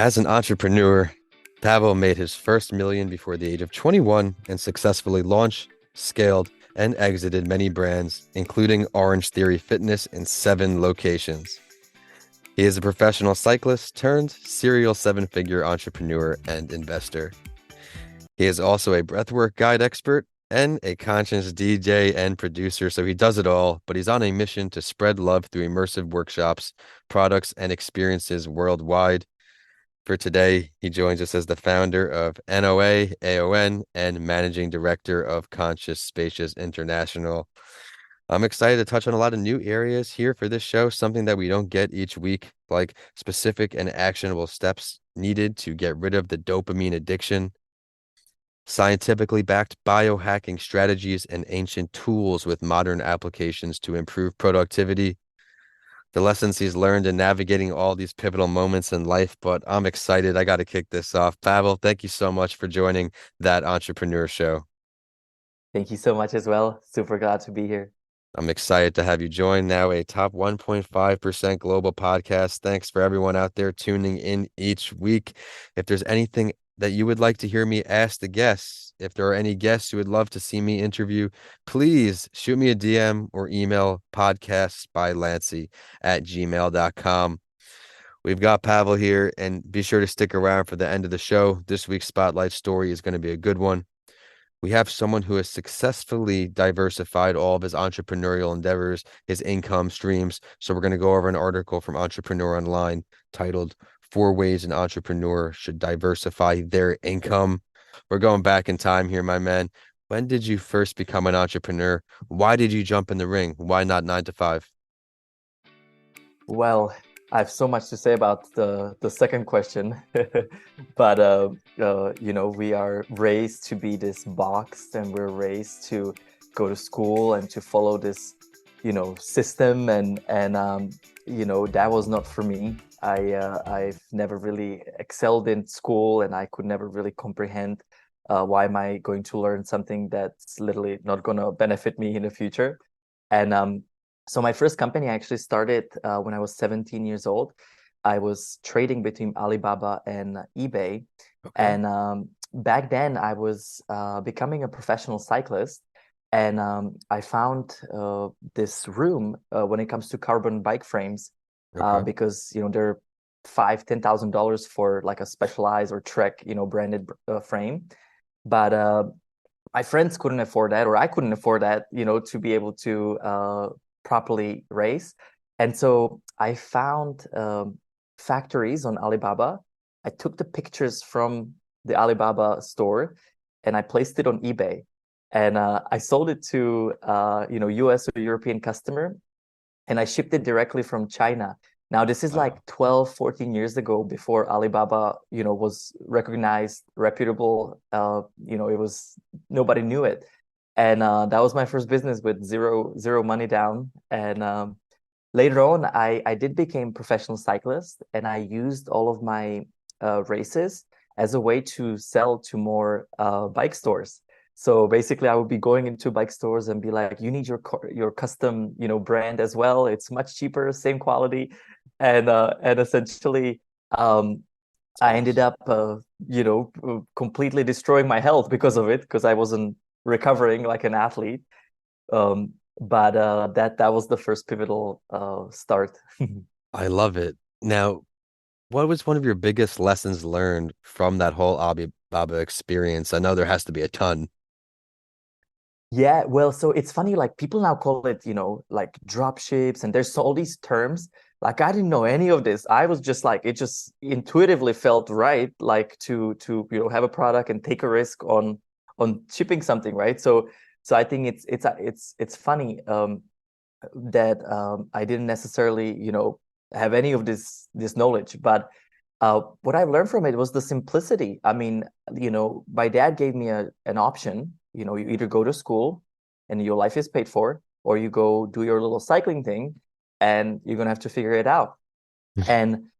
As an entrepreneur, Pavel made his first million before the age of 21 and successfully launched, scaled, and exited many brands, including Orange Theory Fitness in 7 locations. He is a professional cyclist turned serial 7-figure entrepreneur and investor. He is also a breathwork guide expert and a conscious DJ and producer, so he does it all, but he's on a mission to spread love through immersive workshops, products, and experiences worldwide. For today, he joins us as the founder of NOA, AON, and managing director of Conscious Spacious International. I'm excited to touch on a lot of new areas here for this show, something that we don't get each week, like specific and actionable steps needed to get rid of the dopamine addiction, scientifically backed biohacking strategies, and ancient tools with modern applications to improve productivity, the lessons he's learned in navigating all these pivotal moments in life. But I'm excited. I got to kick this off. Pavel, thank you so much for joining That Entrepreneur Show. Thank you so much as well. Super glad to be here. I'm excited to have you join now a top 1.5% global podcast. Thanks for everyone out there tuning in each week. If there's anything that you would like to hear me ask the guests, if there are any guests you would love to see me interview, please shoot me a DM or email podcastbylancy@gmail.com. We've got Pavel here, and be sure to stick around for the end of the show. This week's spotlight story is going to be a good one. We have someone who has successfully diversified all of his entrepreneurial endeavors, his income streams. So we're going to go over an article from Entrepreneur Online titled 4 Ways an Entrepreneur Should Diversify Their Income. We're going back in time here, my man. When did you first become an entrepreneur? Why did you jump in the ring? Why not 9 to 5? Well, I have so much to say about the second question, but we are raised to be this boxed, and we're raised to go to school and to follow this, system, and that was not for me. I've never really excelled in school, and I could never really comprehend why am I going to learn something that's literally not going to benefit me in the future. And So my first company actually started when I was 17 years old. I was trading between Alibaba and eBay. Okay. And back then I was becoming a professional cyclist. And I found this room when it comes to carbon bike frames, Okay. because, they're $5,000-$10,000 for like a Specialized or Trek, branded frame. But my friends couldn't afford that, or I couldn't afford that, to be able to properly race. And so I found factories on Alibaba. I took the pictures from the Alibaba store and I placed it on eBay. And I sold it to US or European customer, and I shipped it directly from China. Now, this is like Wow. 12, 14 years ago, before Alibaba, was recognized, reputable. It was, nobody knew it. And that was my first business with zero money down. And later on, I did become professional cyclist, and I used all of my races as a way to sell to more bike stores. So basically, I would be going into bike stores and be like, "You need your custom, brand as well. It's much cheaper, same quality," and essentially, I ended Awesome. up, completely destroying my health because of it, because I wasn't recovering like an athlete. But that was the first pivotal start. I love it. Now, what was one of your biggest lessons learned from that whole Alibaba experience? I know there has to be a ton. Yeah, well, so it's funny, like people now call it, like drop ships, and there's all these terms. Like I didn't know any of this. I was just like, it just intuitively felt right, like to have a product and take a risk on shipping something, right? So I think it's funny that I didn't necessarily, have any of this knowledge, but what I learned from it was the simplicity. I mean, my dad gave me an option. You either go to school and your life is paid for, or you go do your little cycling thing, and you're gonna have to figure it out. And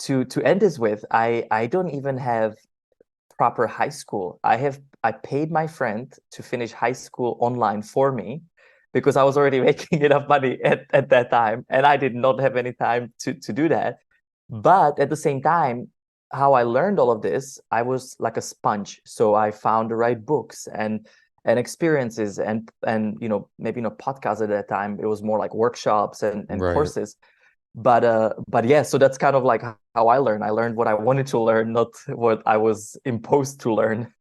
to end this with, I don't even have proper high school. I paid my friend to finish high school online for me, because I was already making enough money at that time, and I did not have any time to do that. But at the same time, how I learned all of this, I was like a sponge. So I found the right books and experiences and maybe not podcasts at that time. It was more like workshops and Right. courses. But yeah, so that's kind of like how I learned. I learned what I wanted to learn, not what I was imposed to learn.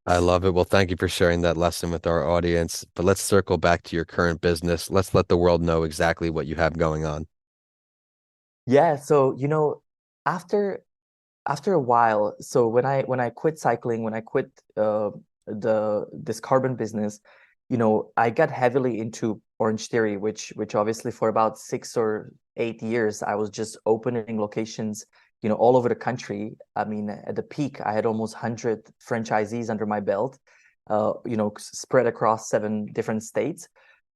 I love it. Well, thank you for sharing that lesson with our audience. But let's circle back to your current business. Let's let the world know exactly what you have going on. Yeah, so after after a while, so when I quit cycling, when I quit this carbon business, I got heavily into Orange Theory, which obviously for about 6 or 8 years, I was just opening locations, all over the country. I mean, at the peak, I had almost 100 franchisees under my belt, spread across 7 different states.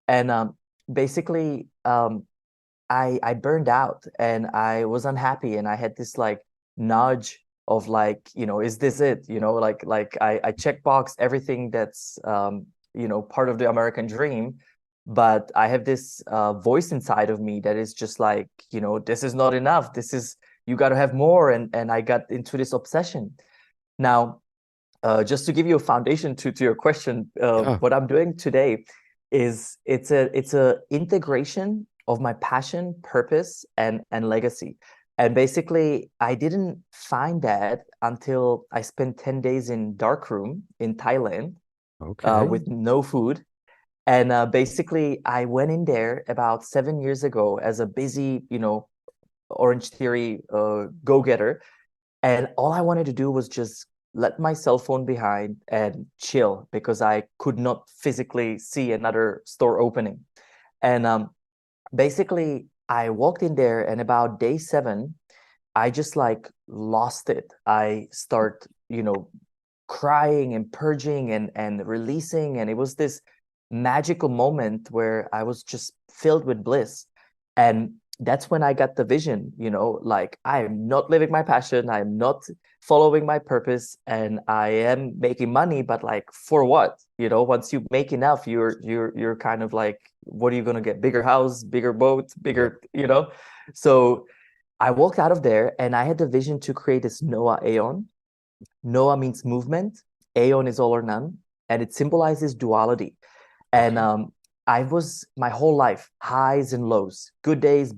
And basically, I burned out and I was unhappy and I had this like nudge of like, is this it? I checkbox everything that's part of the American dream, but I have this voice inside of me that is just like, this is not enough. This is you got to have more, and I got into this obsession. Now, just to give you a foundation to your question, Yeah. what I'm doing today is it's a integration of my passion, purpose, and legacy. And basically, I didn't find that until I spent 10 days in dark room in Thailand Okay. with no food. And basically, I went in there about 7 years ago as a busy, Orange Theory go-getter, and all I wanted to do was just let my cell phone behind and chill because I could not physically see another store opening. And basically, I walked in there, and about day 7, I just like lost it. I start, crying and purging and releasing, and it was this magical moment where I was just filled with bliss. And that's when I got the vision, like I am not living my passion, I'm not following my purpose, and I am making money, but like for what? Once you make enough, you're kind of like, what are you gonna get? Bigger house, bigger boat, Yep. bigger. So I walked out of there and I had the vision to create this Noah Aeon. Noah means movement, Aeon is all or none, and it symbolizes duality. And Okay. I was my whole life highs and lows, good days,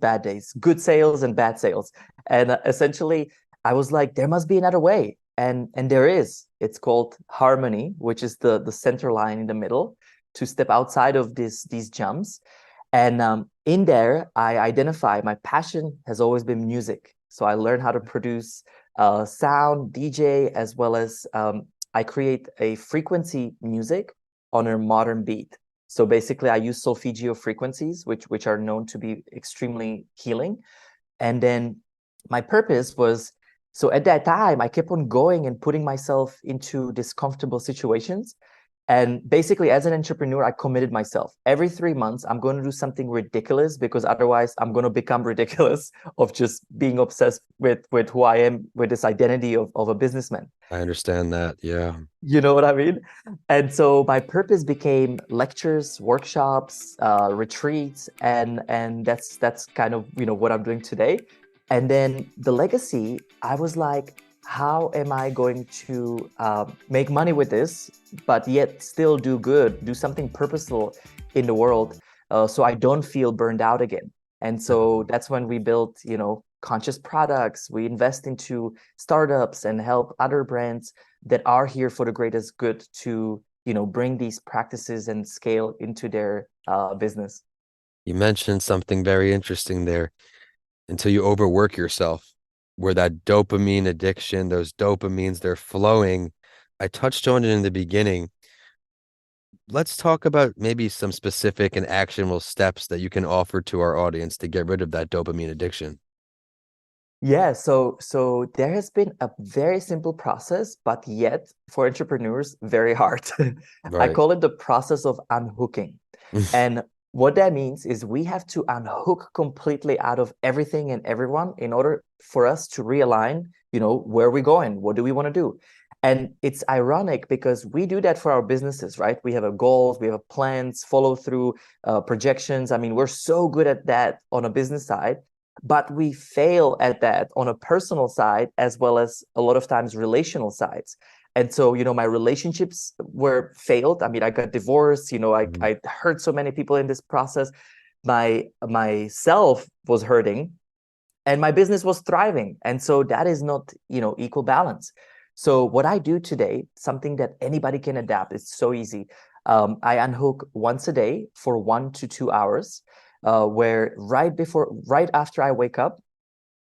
good sales and bad sales. And essentially, I was like, there must be another way. And there is. It's called harmony, which is the center line in the middle to step outside of these jumps. And in there, I identify my passion has always been music. So I learned how to produce sound, DJ, as well as I create a frequency music on a modern beat. So basically, I use solfeggio frequencies, which are known to be extremely healing. And then my purpose was, so at that time, I kept on going and putting myself into discomfortable situations. And basically, as an entrepreneur, I committed myself. Every 3 months, I'm going to do something ridiculous because otherwise I'm going to become ridiculous of just being obsessed with who I am, with this identity of a businessman. I understand that. Yeah. You know what I mean? And so my purpose became lectures, workshops, retreats, and that's kind of what I'm doing today. And then the legacy, I was like, how am I going to make money with this, but yet still do good, do something purposeful in the world, so I don't feel burned out again. And so that's when we built, conscious products. We invest into startups and help other brands that are here for the greatest good to bring these practices and scale into their business. You mentioned something very interesting there. Until you overwork yourself, where that dopamine addiction, those dopamines, they're flowing. I touched on it in the beginning. Let's talk about maybe some specific and actionable steps that you can offer to our audience to get rid of that dopamine addiction. Yeah, so there has been a very simple process, but yet for entrepreneurs, very hard. I Right. call it the process of unhooking. And what that means is we have to unhook completely out of everything and everyone in order for us to realign, where are we going? What do we want to do? And it's ironic because we do that for our businesses, right? We have a goals, we have a plans, follow through, projections. I mean, we're so good at that on a business side. but we fail at that on a personal side as well as a lot of times relational sides. And so, my relationships were failed. I mean, I got divorced, Mhm. I hurt so many people in this process. Myself was hurting and my business was thriving. And so that is not, equal balance. So what I do today, something that anybody can adapt, it's so easy. I unhook once a day for 1 to 2 hours, where right after I wake up,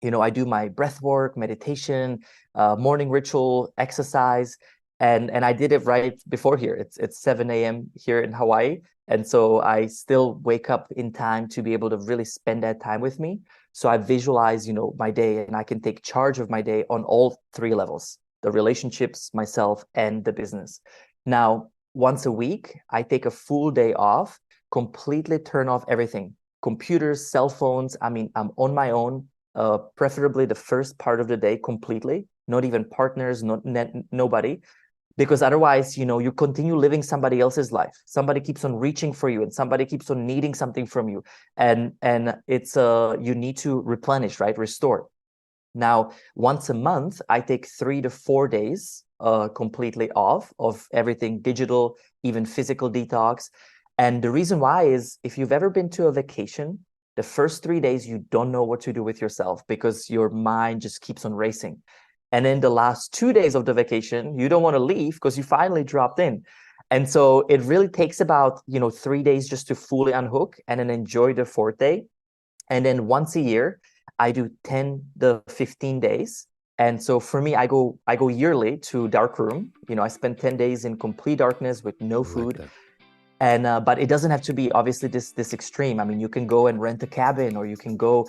I do my breath work, meditation, morning ritual, exercise, and I did it right before here. It's 7 a.m. here in Hawaii, and so I still wake up in time to be able to really spend that time with me. So I visualize, my day, and I can take charge of my day on all three levels: the relationships, myself, and the business. Now, once a week, I take a full day off, completely turn off everything, computers, cell phones. I mean, I'm on my own, preferably the first part of the day completely, not even partners, nobody, because otherwise, you continue living somebody else's life. Somebody keeps on reaching for you, and somebody keeps on needing something from you, and it's you need to replenish, right? Restore. Now, once a month, I take 3 to 4 days completely off of everything digital, even physical detox. And the reason why is if you've ever been to a vacation, the first 3 days, you don't know what to do with yourself because your mind just keeps on racing. And then the last 2 days of the vacation, you don't want to leave because you finally dropped in. And so it really takes about, 3 days just to fully unhook and then enjoy the fourth day. And then once a year, I do 10 to 15 days. And so for me, I go yearly to dark room. I spend 10 days in complete darkness with no I like food. that. And but it doesn't have to be obviously this extreme. I mean, you can go and rent a cabin, or you can go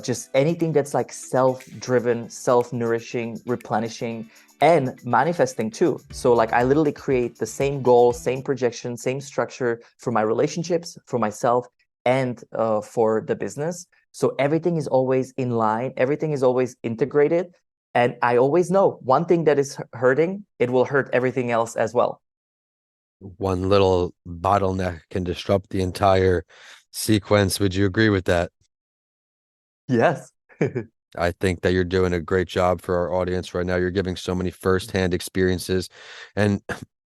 just anything that's like self-driven, self-nourishing, replenishing, and manifesting too. So like I literally create the same goal, same projection, same structure for my relationships, for myself, and for the business. So everything is always in line, everything is always integrated. And I always know one thing that is hurting, it will hurt everything else as well. One little bottleneck can disrupt the entire sequence. Would you agree with that? Yes. I think that you're doing a great job for our audience right now. You're giving so many firsthand experiences. And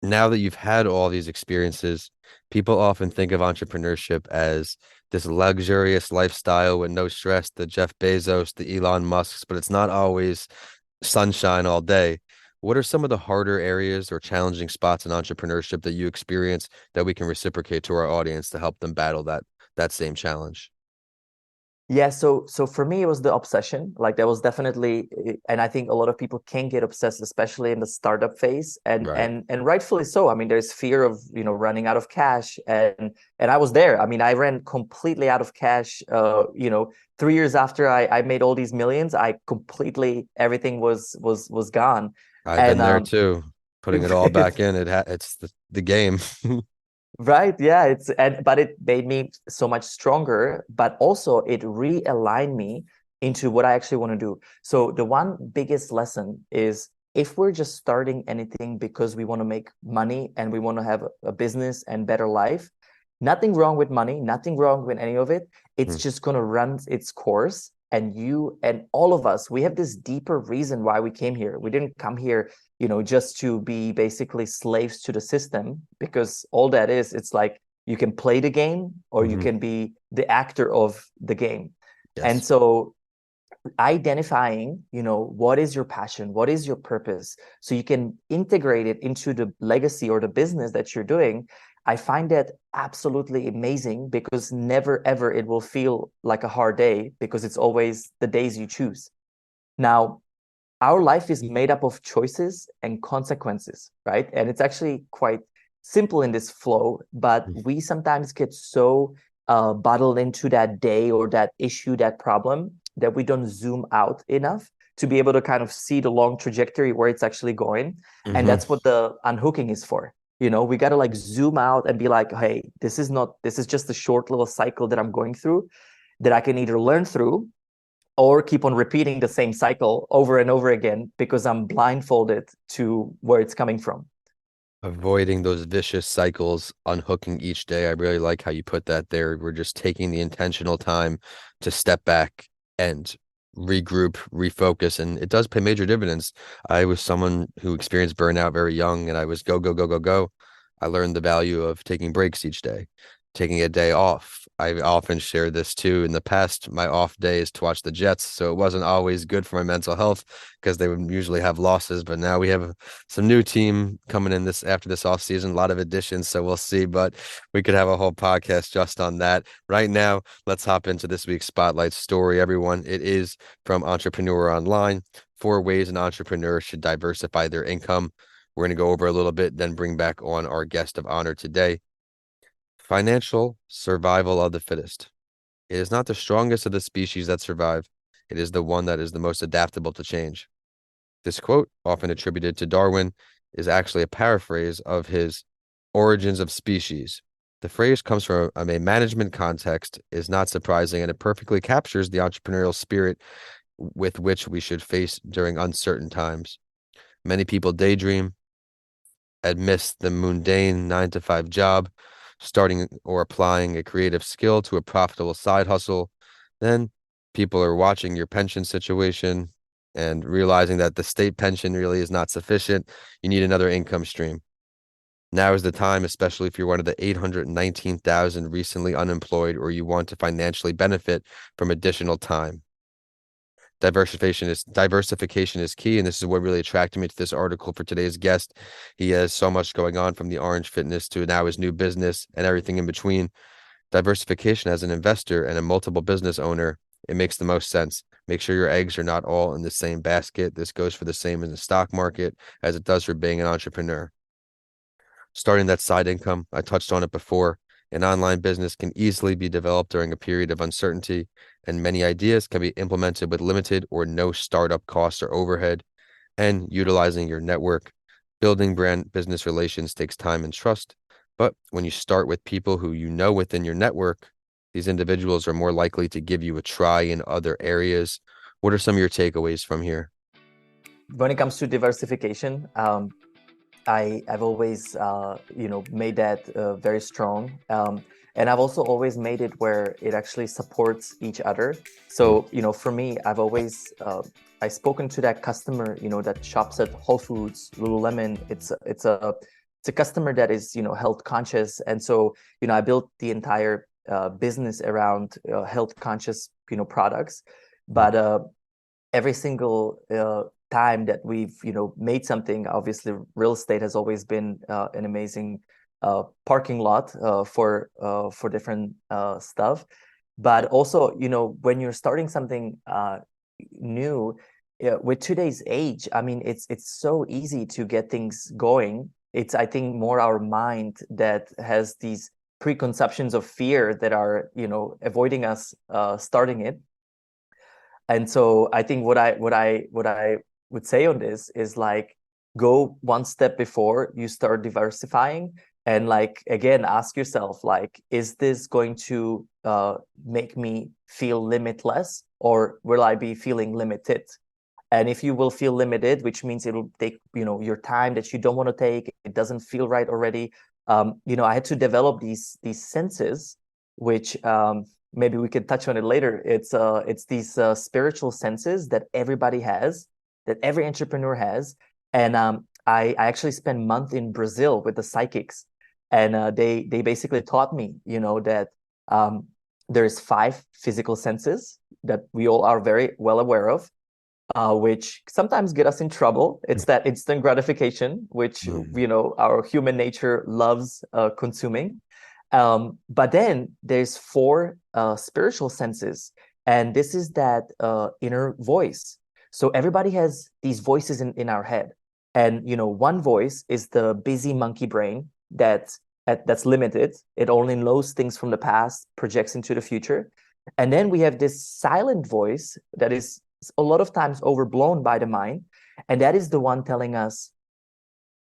now that you've had all these experiences, people often think of entrepreneurship as this luxurious lifestyle with no stress, the Jeff Bezos, the Elon Musks, but it's not always sunshine all day. What are some of the harder areas or challenging spots in entrepreneurship that you experience that we can reciprocate to our audience to help them battle that same challenge? Yeah, so for me it was the obsession. Like that was definitely, and I think a lot of people can get obsessed, especially in the startup phase, and Right. and rightfully so. I mean, there's fear of, running out of cash, and I was there. I mean, I ran completely out of cash. 3 years after I made all these millions, I completely everything was gone, I've been and there too. Putting it all back in, it's the game. right, yeah, but it made me so much stronger, but also it realigned me into what I actually want to do. So the one biggest lesson is if we're just starting anything because we want to make money and we want to have a business and better life, nothing wrong with money, nothing wrong with any of it. It's Hmm. just going to run its course. And you and all of us, we have this deeper reason why we came here. We didn't come here, just to be basically slaves to the system, because all that is, it's like you can play the game or you Hmm. can be the actor of the game. And Yes. so identifying, what is your passion, what is your purpose, so you can integrate it into the legacy or the business that you're doing. I find that absolutely amazing because never ever it will feel like a hard day because it's always the days you choose. Now, our life is made up of choices and consequences, right? And it's actually quite simple in this flow, but we sometimes get so bottled into that day or that issue, that problem, that we don't zoom out enough to be able to kind of see the long trajectory where it's actually going. And Hmm. that's what the unhooking is for. We got to like zoom out and be like, hey, this is just a short little cycle that I'm going through that I can either learn through or keep on repeating the same cycle over and over again because I'm blindfolded to where it's coming from. Avoiding those vicious cycles, unhooking each day. I really like how you put that there. We're just taking the intentional time to step back and regroup, refocus, and it does pay major dividends. I was someone who experienced burnout very young, and I was go, go, go, go, go. I learned the value of taking breaks each day, taking a day off. I often shared this too. In the past, my off day is to watch the Jets, so it wasn't always good for my mental health because they would usually have losses. But now we have some new team coming in this after this off season, a lot of additions, so we'll see. But we could have a whole podcast just on that. Right now, let's hop into this week's spotlight story, everyone. It is from Entrepreneur Online. 4 ways an entrepreneur should diversify their income. We're going to go over a little bit, then bring back on our guest of honor today. Financial survival of the fittest. It is not the strongest of the species that survive. It is the one that is the most adaptable to change. This quote, often attributed to Darwin, is actually a paraphrase of his Origins of Species. The phrase comes from a management context, is not surprising, and it perfectly captures the entrepreneurial spirit with which we should face during uncertain times. Many people daydream, amidst the mundane 9-to-5 job, starting or applying a creative skill to a profitable side hustle. Then people are watching your pension situation and realizing that the state pension really is not sufficient. You need another income stream. Now is the time, especially if you're one of the 819,000 recently unemployed or you want to financially benefit from additional time. Diversification is key, and this is what really attracted me to this article for today's guest. He has so much going on, from the Orange Fitness to now his new business and everything in between. Diversification as an investor and a multiple business owner, it makes the most sense. Make sure your eggs are not all in the same basket. This goes for the same in the stock market as it does for being an entrepreneur. Starting that side income, I touched on it before. An online business can easily be developed during a period of uncertainty, and many ideas can be implemented with limited or no startup costs or overhead. And utilizing your network, building brand business relations takes time and trust. But when you start with people who you know within your network, these individuals are more likely to give you a try in other areas. What are some of your takeaways from here? When it comes to diversification, I've always made that very strong, and I've also always made it where it actually supports each other. So for me, I've spoken to that customer that shops at Whole Foods, Lululemon. It's a customer that is health conscious, and so I built the entire business around health conscious products, but every single time that we've made something, obviously real estate has always been an amazing parking lot for different stuff, but also when you're starting something new with today's age, I mean it's so easy to get things going. It's, I think, more our mind that has these preconceptions of fear that are avoiding us starting it. And so I think what I would say on this is, like, go one step before you start diversifying, and, like, again, ask yourself, like, is this going to make me feel limitless, or will I be feeling limited? And if you will feel limited, which means it'll take your time that you don't want to take, it doesn't feel right already. I had to develop these senses, which maybe we could touch on it later. It's these spiritual senses that everybody has, that every entrepreneur has. And I actually spent a month in Brazil with the psychics, and they basically taught me, that there's 5 physical senses that we all are very well aware of, which sometimes get us in trouble. It's that instant gratification, which our human nature loves consuming. But then there's 4 spiritual senses, and this is that inner voice. So everybody has these voices in our head, and one voice is the busy monkey brain that's limited. It only knows things from the past, projects into the future. And then we have this silent voice that is a lot of times overblown by the mind, and that is the one telling us,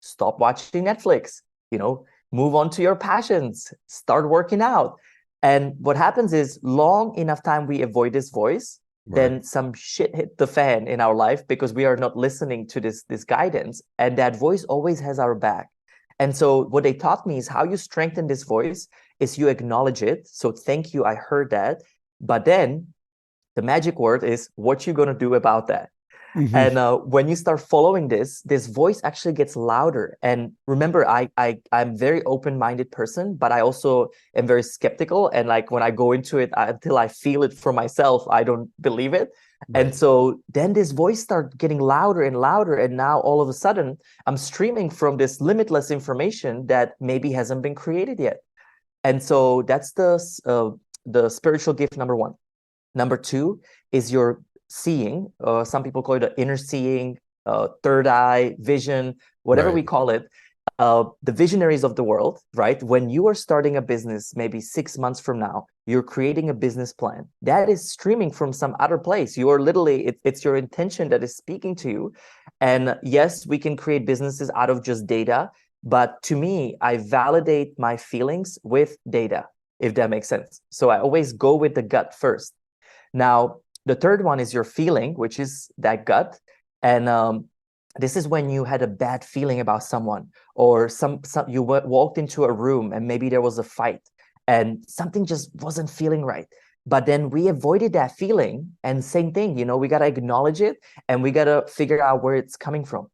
stop watching Netflix, move on to your passions, start working out. And what happens is, long enough time we avoid this voice, then some shit hit the fan in our life, because we are not listening to this guidance, and that voice always has our back. And so what they taught me is, how you strengthen this voice is you acknowledge it. So thank you, I heard that. But then The magic word is what you're going to do about that. Hmm. And when you start following this voice actually gets louder. And remember, I'm very open-minded person, but I also am very skeptical. And like when I go into it, until I feel it for myself, I don't believe it. And Right. so then this voice starts getting louder and louder. And now all of a sudden, I'm streaming from this limitless information that maybe hasn't been created yet. And so that's the spiritual gift number one. Number two is your seeing. Some people call it the inner seeing, third eye, vision, whatever we Right. call it. The visionaries of the world, right? When you are starting a business, maybe 6 months from now, you're creating a business plan that is streaming from some other place. You are literally, it's your intention that is speaking to you. And yes, we can create businesses out of just data. But to me, I validate my feelings with data, if that makes sense. So I always go with the gut first. Now, the third one is your feeling, which is that gut. And this is when you had a bad feeling about someone, or some you walked into a room and maybe there was a fight and something just wasn't feeling right. But then we avoided that feeling. And same thing, we got to acknowledge it and we got to figure out where it's coming from.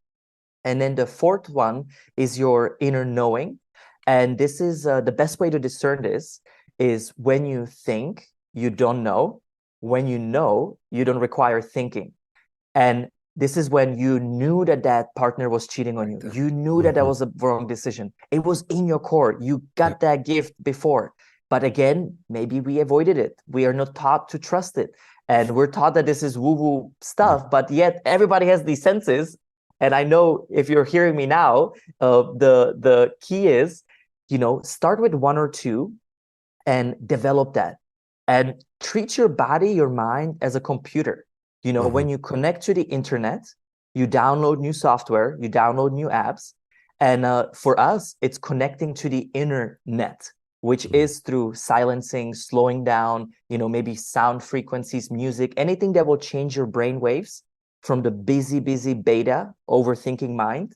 And then the fourth one is your inner knowing. And this is the best way to discern this is when you think you don't know, when you know you don't require thinking. And this is when you knew that that partner was cheating on Right you. there. You knew that that Hmm. was a wrong decision. It was in your core. You Yep. got that gift before. But again, maybe we avoided it. We are not taught to trust it. And we're taught that this is woo-woo stuff, but yet everybody has these senses. And I know if you're hearing me now, the key is, start with one or two and develop that. And treat your body, your mind as a computer. Hmm. When you connect to the internet, you download new software, you download new apps. And for us, it's connecting to the internet, which is through silencing, slowing down, maybe sound frequencies, music, anything that will change your brain waves from the busy, busy beta, overthinking mind,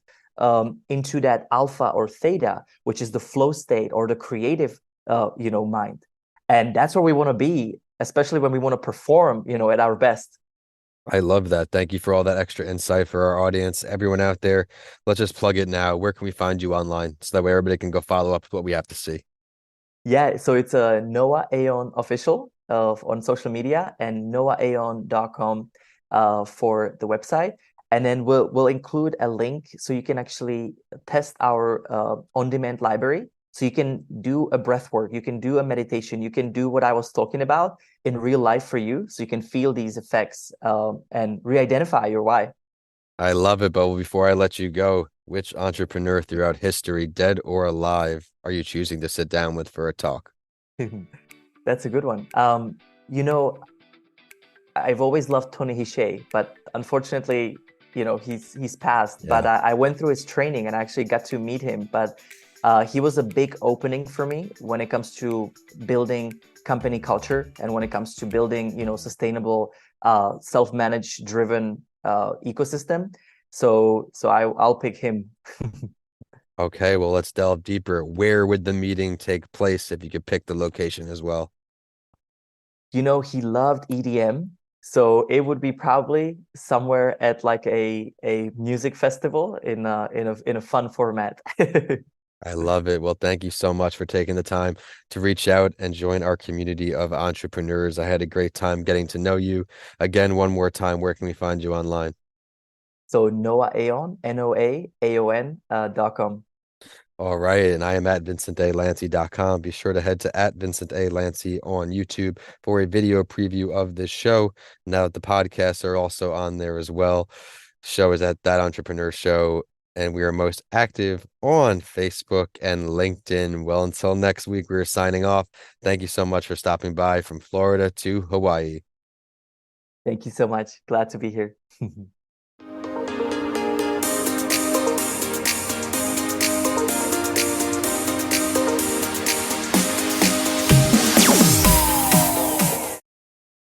into that alpha or theta, which is the flow state or the creative, mind. And that's where we want to be, especially when we want to perform, at our best. I love that. Thank you for all that extra insight for our audience. Everyone out there, let's just plug it now. Where can we find you online so that way everybody can go follow up with what we have to see? Yeah, so it's a Noah Aon official on social media and noahaon.com for the website. And then we'll include a link so you can actually test our on-demand library. So you can do a breath work, you can do a meditation, you can do what I was talking about in real life for you. So you can feel these effects and re-identify your why. I love it, but before I let you go, which entrepreneur throughout history, dead or alive, are you choosing to sit down with for a talk? That's a good one. You know, I've always loved Tony Hsieh, but unfortunately, he's passed. But Yeah, I went through his training and I actually got to meet him. But he was a big opening for me when it comes to building company culture and when it comes to building, sustainable, self-managed, driven ecosystem. So I'll pick him. okay, well, let's delve deeper. Where would the meeting take place if you could pick the location as well? He loved EDM. So it would be probably somewhere at like a music festival in a fun format. I love it. Well, thank you so much for taking the time to reach out and join our community of entrepreneurs. I had a great time getting to know you. Again, one more time, where can we find you online? So Noah Aon, NOAAON .com. All right. And I am at vincentalancy.com. Be sure to head to at Vincent A. Lancy on YouTube for a video preview of this show. Now that the podcasts are also on there as well. Show is at That Entrepreneur Show. And we are most active on Facebook and LinkedIn. Well, until next week, we're signing off. Thank you so much for stopping by from Florida to Hawaii. Thank you so much. Glad to be here.